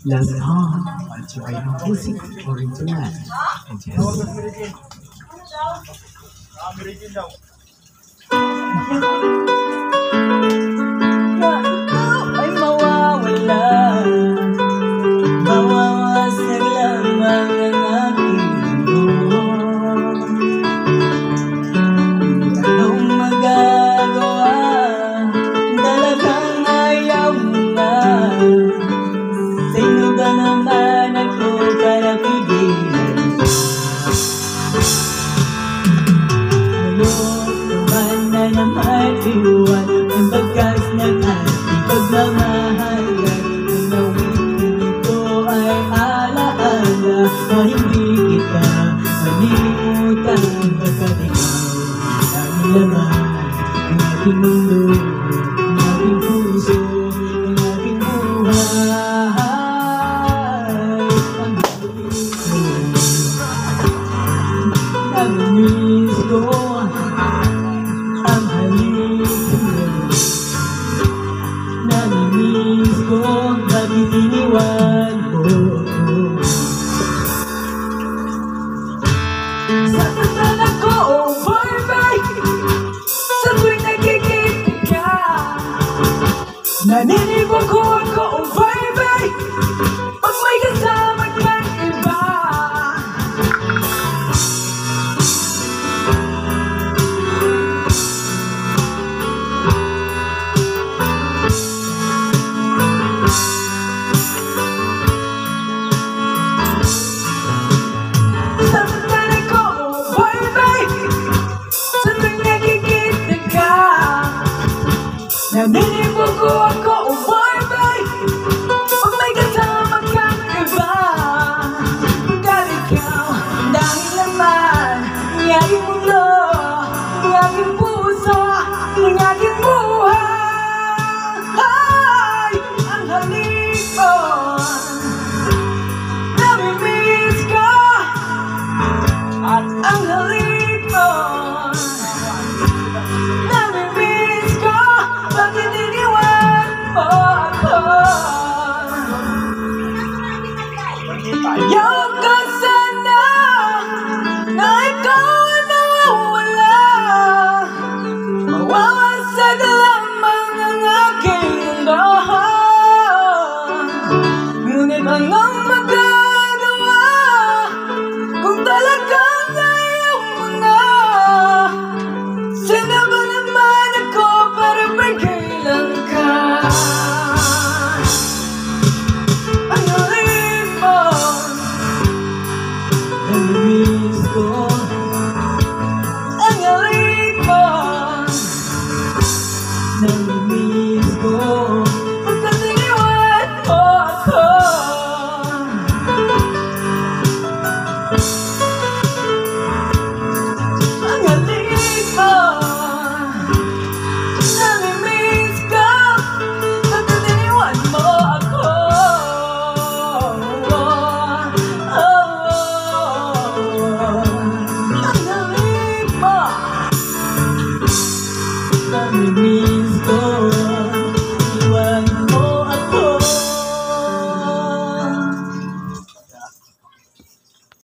Last time, let's try music for internet. And ay mawawala, mawawasag lamang ang aking mundo. Anong magagawa, talagang ayaw mo nga. Sino ba naman ako para pigilan? Ngayon naman na naman iwan ang bagas ng ating pagmamahalan. Ang nawitin ito ay alaala na hindi kita malimutan. Pagkat ikaw ang laman ng ating mundo, ng ating puso, ng ating buhay. Namimiss ko ang halik mo. Namimiss ko bakit iniwan mo. Sasaktan ako, oh bye-bye, sa tuwing nagkikita ka. Naninibo ko ako, oh bye-bye, pag may kasama kang iba. Sasaktan ako, oh bye-bye, sa tuwing nakikita ka. Naninibo ko ako, oh bye-bye,